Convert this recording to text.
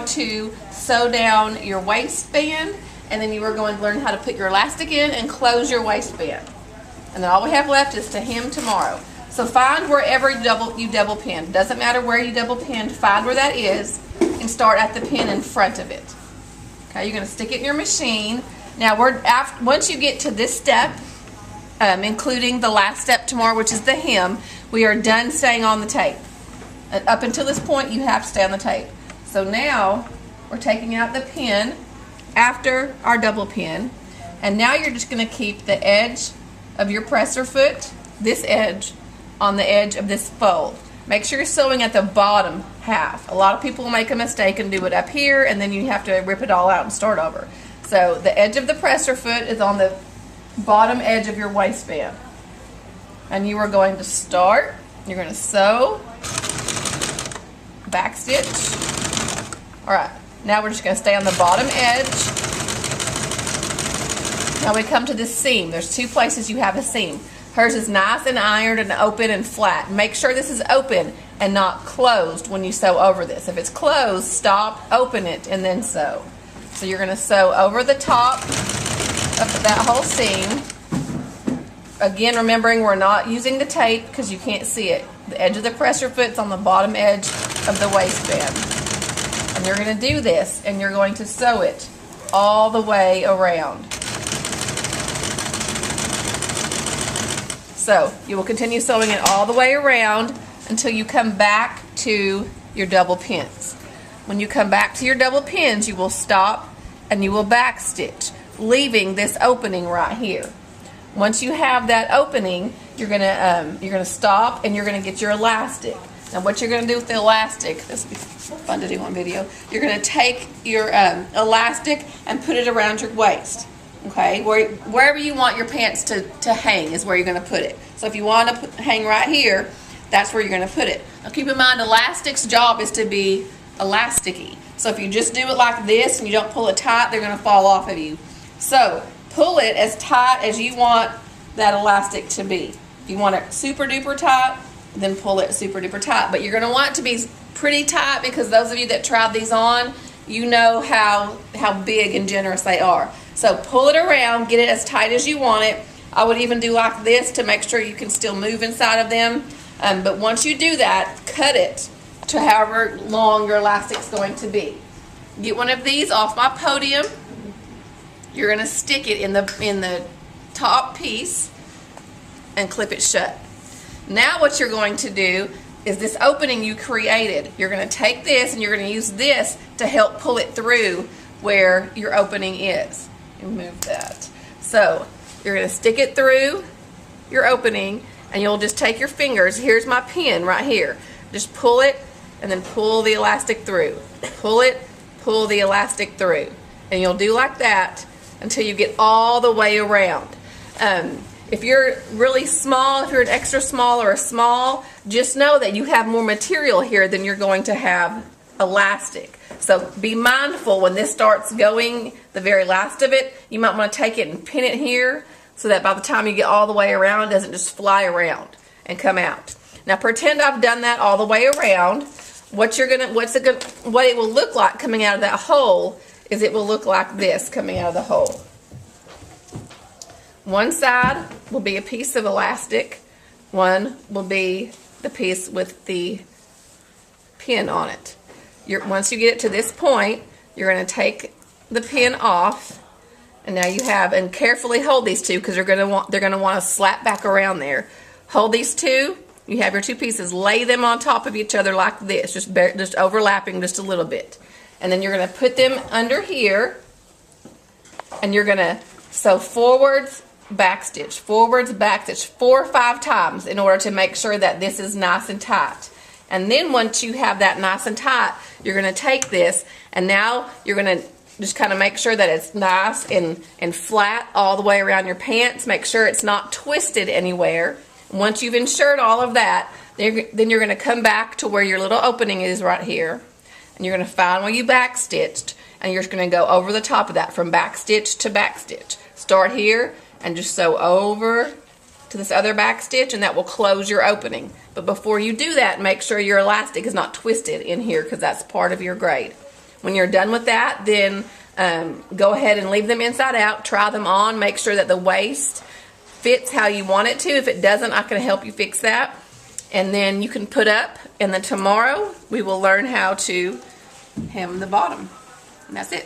to sew down your waistband, and then you are going to learn how to put your elastic in and close your waistband. And then all we have left is to hem tomorrow. So find wherever you double pin. Doesn't matter where you double pinned, find where that is and start at the pin in front of it. Okay, you're going to stick it in your machine. Now once you get to this step, including the last step tomorrow, which is the hem, we are done staying on the tape. And up until this point, you have to stay on the tape. So now we're taking out the pin after our double pin, and now you're just going to keep the edge of your presser foot, this edge, on the edge of this fold. Make sure you're sewing at the bottom half. A lot of people make a mistake and do it up here, and then you have to rip it all out and start over. So the edge of the presser foot is on the bottom edge of your waistband. And you are going to start, you're going to sew, back stitch. Alright, now we're just going to stay on the bottom edge. Now we come to this seam. There's two places you have a seam. Hers is nice and ironed and open and flat. Make sure this is open and not closed when you sew over this. If it's closed, stop, open it, and then sew. So you're going to sew over the top of that whole seam. Again, remembering we're not using the tape because you can't see it. The edge of the presser foot's on the bottom edge of the waistband. And you're going to do this, and you're going to sew it all the way around. So you will continue sewing it all the way around until you come back to your double pins. When you come back to your double pins, you will stop and you will back stitch, leaving this opening right here. Once you have that opening, you're gonna stop and you're gonna get your elastic. Now what you're gonna do with the elastic, this will be fun to do on video, you're gonna take your elastic and put it around your waist. Okay, wherever you want your pants to hang is where you're going to put it. So if you want to hang right here, that's where you're going to put it. Now keep in mind, elastic's job is to be elasticy. So if you just do it like this and you don't pull it tight, they're going to fall off of you. So pull it as tight as you want that elastic to be. If you want it super duper tight, then pull it super duper tight. But you're going to want it to be pretty tight because those of you that tried these on, you know how big and generous they are. So pull it around, get it as tight as you want it. I would even do like this to make sure you can still move inside of them. But once you do that, cut it to however long your elastic's going to be. Get one of these off my podium. You're going to stick it in the top piece and clip it shut. Now what you're going to do is this opening you created. You're going to take this and you're going to use this to help pull it through where your opening is. Move that. So you're going to stick it through your opening and you'll just take your fingers. Here's my pin right here. Just pull it and then pull the elastic through. Pull it, pull the elastic through. And you'll do like that until you get all the way around. If you're really small, if you're an extra small or a small, just know that you have more material here than you're going to have elastic. So be mindful when this starts going, the very last of it, you might want to take it and pin it here so that by the time you get all the way around, it doesn't just fly around and come out. Now pretend I've done that all the way around. What it will look like coming out of that hole is it will look like this coming out of the hole. One side will be a piece of elastic, one will be the piece with the pin on it. Once you get it to this point, you're going to take the pin off, and now you have, and carefully hold these two because they're going to want to slap back around there. Hold these two. You have your two pieces. Lay them on top of each other like this, just overlapping just a little bit, and then you're going to put them under here, and you're going to sew forwards, back stitch, forwards, back stitch 4 or 5 times in order to make sure that this is nice and tight. And then once you have that nice and tight, you're going to take this and now you're going to just kind of make sure that it's nice and flat all the way around your pants. Make sure it's not twisted anywhere. Once you've ensured all of that, then you're going to come back to where your little opening is right here. And you're going to find where you back stitched, and you're just going to go over the top of that from back stitch to back stitch. Start here and just sew over to this other back stitch, and that will close your opening. But before you do that, make sure your elastic is not twisted in here because that's part of your grade. When you're done with that, then go ahead and leave them inside out. Try them on. Make sure that the waist fits how you want it to. If it doesn't, I can help you fix that. And then you can put up, and then tomorrow we will learn how to hem the bottom. And that's it.